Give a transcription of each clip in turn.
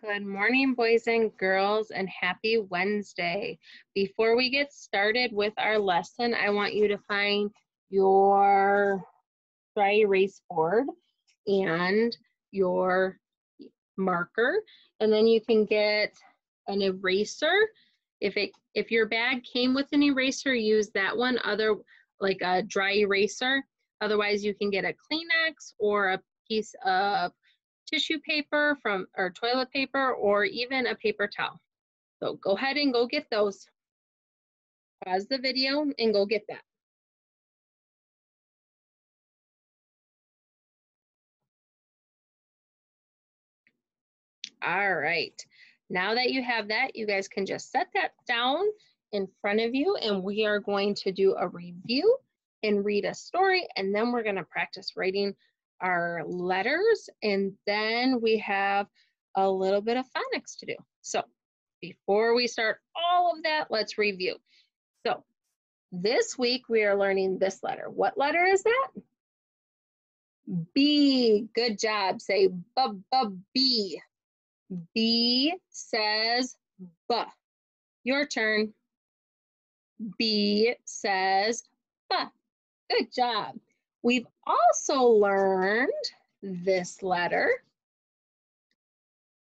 Good morning, boys and girls, and happy Wednesday. Before we get started with our lesson, I want you to find your dry erase board and your marker, and then you can get an eraser. If your bag came with an eraser, use that one, like a dry eraser. Otherwise, you can get a Kleenex or a piece of tissue paper or toilet paper, or even a paper towel. So go ahead and go get those. Pause the video and go get that. All right, now that you have that, you guys can just set that down in front of you, and we are going to do a review and read a story, and then we're going to practice writing our letters, and then we have a little bit of phonics to do. So before we start all of that, let's review. So this week we are learning this letter. What letter is that? B. Good job. Say B. B says B. Your turn. B says B. Good job. We've also learned this letter.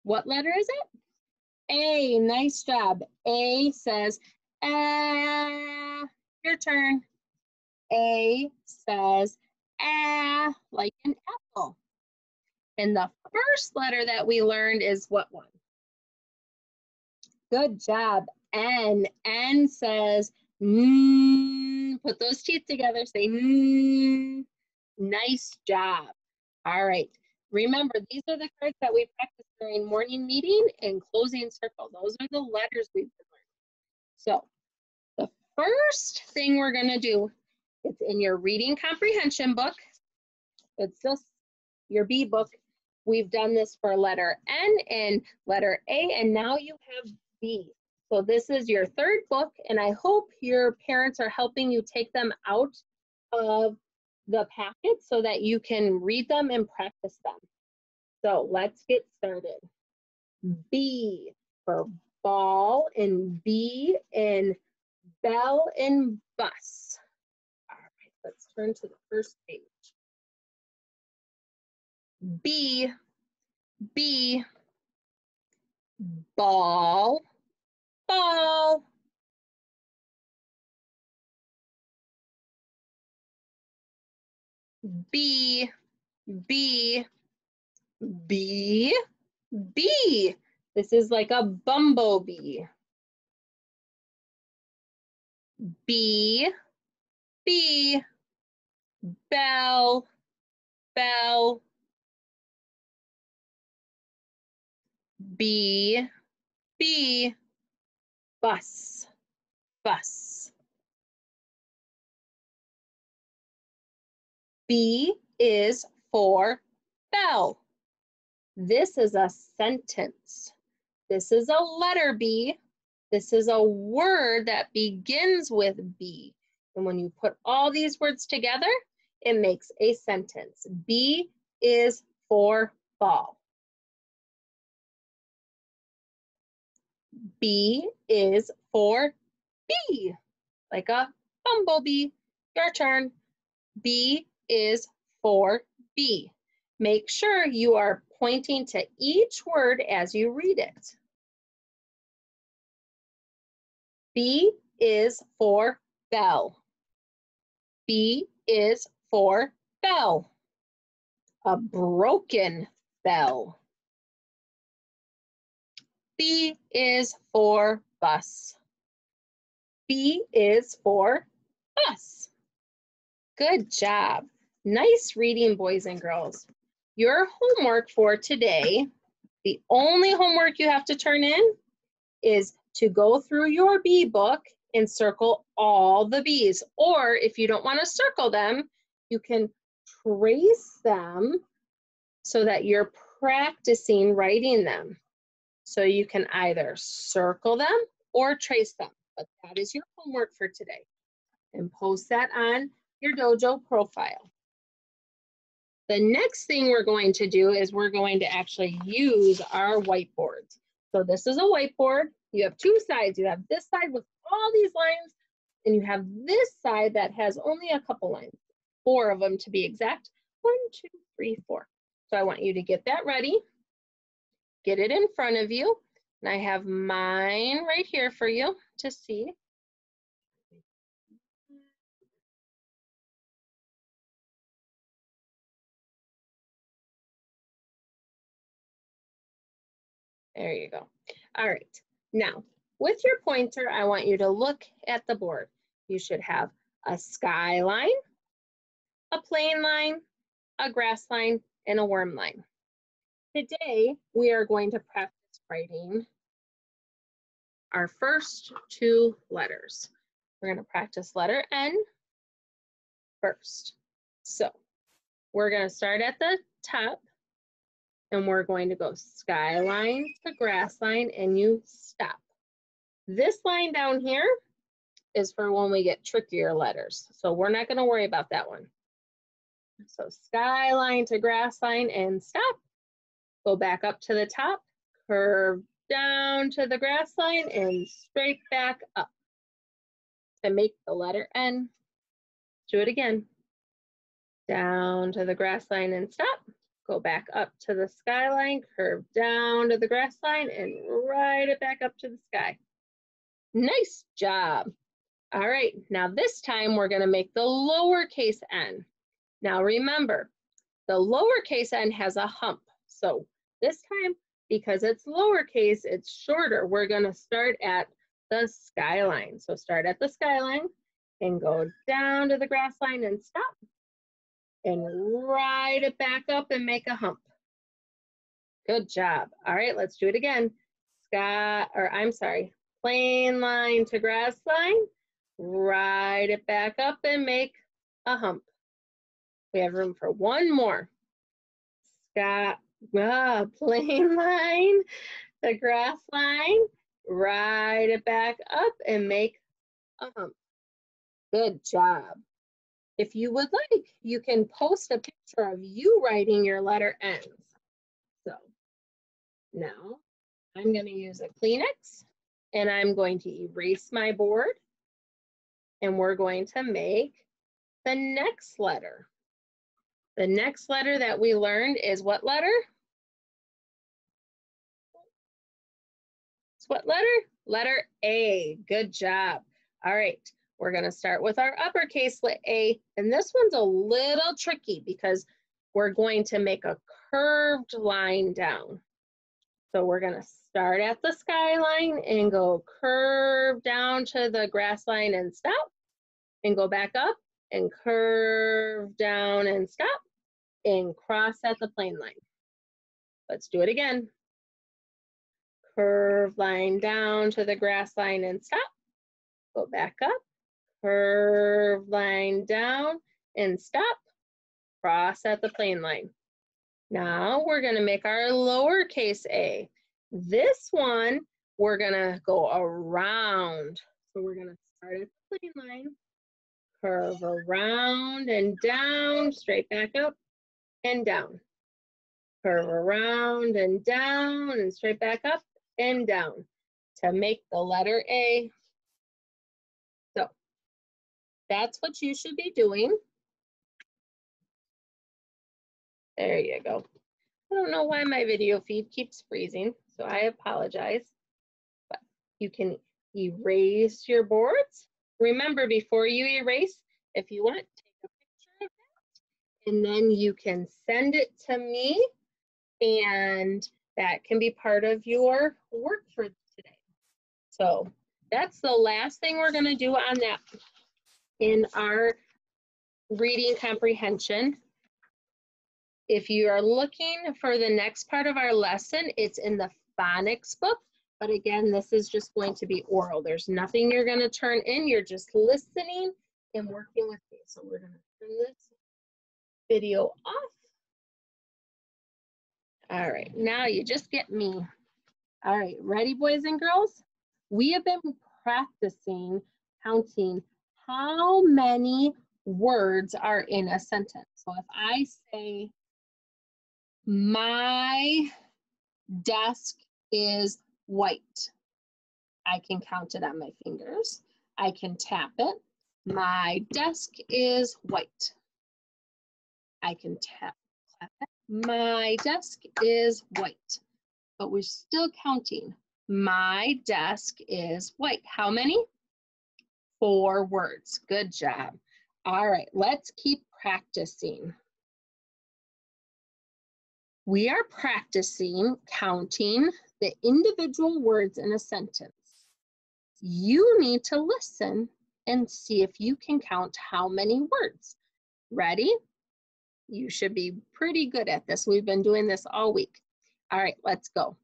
What letter is it? A. Nice job. A says ah. Your turn. A says ah, like an apple. And the first letter that we learned is what one? Good job. N. N says mm. Put those teeth together. Say mm. Nice job. All right. Remember, these are the cards that we practice during morning meeting and closing circle. Those are the letters we've been learning. So the first thing we're going to do, it's in your reading comprehension book. It's just your B book. We've done this for letter N and letter A, and now you have B. So this is your third book, and I hope your parents are helping you take them out of the packet so that you can read them and practice them. So let's get started. B for ball, and B in bell and bus. All right, let's turn to the first page. B, B, ball, ball. B, B, B, B. This is like a bumblebee. B, B, bell, bell. B, B, bus, bus. B is for bell. This is a sentence. This is a letter B. This is a word that begins with B. And when you put all these words together, it makes a sentence. B is for ball. B is for bee, like a bumblebee. Your turn. B is for bee. Make sure you are pointing to each word as you read it. B is for bell. B is for bell. A broken bell. B is for bus. B is for bus. Good job. Nice reading, boys and girls. Your homework for today, the only homework you have to turn in is to go through your B book and circle all the B's. Or if you don't want to circle them, you can trace them so that you're practicing writing them. So you can either circle them or trace them. But that is your homework for today. And post that on your dojo profile. The next thing we're going to do is we're going to actually use our whiteboards. So this is a whiteboard. You have two sides. You have this side with all these lines, and you have this side that has only a couple lines, 4 of them to be exact. 1, 2, 3, 4. So I want you to get that ready. Get it in front of you. And I have mine right here for you to see. There you go. All right. Now, with your pointer, I want you to look at the board. You should have a skyline, a plane line, a grass line, and a worm line. Today, we are going to practice writing our first 2 letters. We're going to practice letter N first. So we're going to start at the top, and we're going to go skyline to grass line, and you stop. This line down here is for when we get trickier letters. So we're not going to worry about that one. So skyline to grass line and stop. Go back up to the top, curve down to the grass line and straight back up to make the letter N. Do it again. Down to the grass line and stop. Go back up to the skyline, curve down to the grass line and ride it back up to the sky. Nice job. All right, now this time we're going to make the lowercase n. Now remember, the lowercase n has a hump. So this time, because it's lowercase, it's shorter. We're going to start at the skyline. So start at the skyline and go down to the grass line and stop. And ride it back up and make a hump. Good job. All right, let's do it again. Plain line to grass line. Ride it back up and make a hump. We have room for one more. Plain line to grass line. Ride it back up and make a hump. Good job. If you would like, you can post a picture of you writing your letter N's. So now I'm going to use a Kleenex and I'm going to erase my board and we're going to make the next letter. The next letter that we learned is what letter? It's what letter? Letter A. Good job. All right. We're going to start with our uppercase A, and this one's a little tricky because we're going to make a curved line down. So we're going to start at the skyline and go curve down to the grass line and stop, and go back up and curve down and stop, and cross at the plane line. Let's do it again. Curve line down to the grass line and stop, go back up. Curve line down and stop, cross at the plane line. Now we're going to make our lowercase a. This one, we're going to go around. So we're going to start at the plane line, curve around and down, straight back up and down. Curve around and down and straight back up and down to make the letter A. That's what you should be doing. There you go. I don't know why my video feed keeps freezing, so I apologize. But you can erase your boards. Remember, before you erase, if you want, take a picture of that, and then you can send it to me, and that can be part of your work for today. So that's the last thing we're going to do on that. In our reading comprehension, if you are looking for the next part of our lesson, it's in the phonics book. But again, this is just going to be oral. There's nothing you're going to turn in. You're just listening and working with me. So we're going to turn this video off. All right, now you just get me. All right, ready, boys and girls? We have been practicing counting how many words are in a sentence. So if I say My desk is white. I can count it on my fingers. I can tap it. My desk is white. I can clap it. My desk is white. But we're still counting. My desk is white. How many? 4 words. Good job. All right, let's keep practicing. We are practicing counting the individual words in a sentence. You need to listen and see if you can count how many words. Ready? You should be pretty good at this. We've been doing this all week. All right, let's go.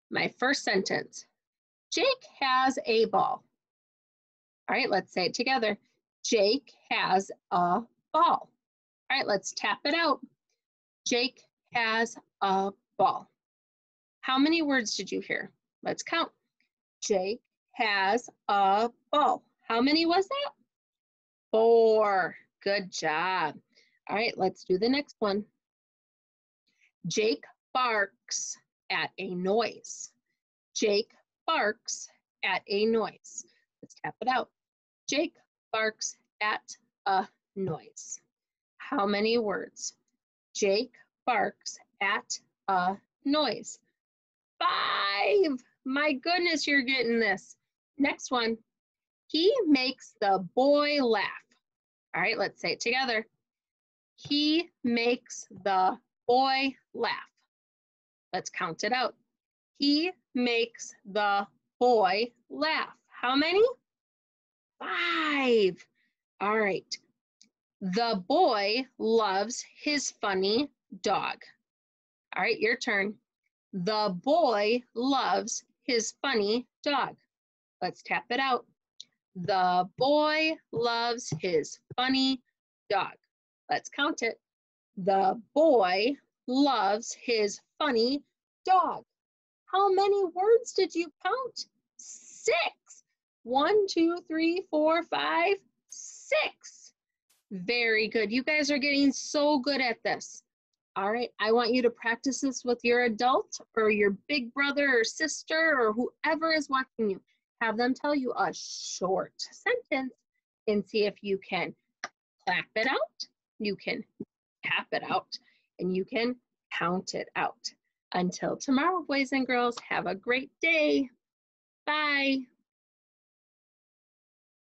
My first sentence. Jake has a ball. All right, let's say it together. Jake has a ball. All right, let's tap it out. Jake has a ball. How many words did you hear? Let's count. Jake has a ball. How many was that? 4. Good job. All right, let's do the next one. Jake barks at a noise. Jake barks at a noise. Let's tap it out. Jake barks at a noise. How many words? Jake barks at a noise. 5. My goodness, you're getting this. Next one. He makes the boy laugh. All right, let's say it together. He makes the boy laugh. Let's count it out. He makes the boy laugh. How many? 5. All right. The boy loves his funny dog. All right, your turn. The boy loves his funny dog. Let's tap it out. The boy loves his funny dog. Let's count it. The boy loves his funny dog. How many words did you count? 6. 1, 2, 3, 4, 5, 6. Very good. You guys are getting so good at this. All right, I want you to practice this with your adult or your big brother or sister or whoever is watching you. Have them tell you a short sentence and see if you can clap it out, you can tap it out, and you can count it out. Until tomorrow, boys and girls, have a great day. Bye.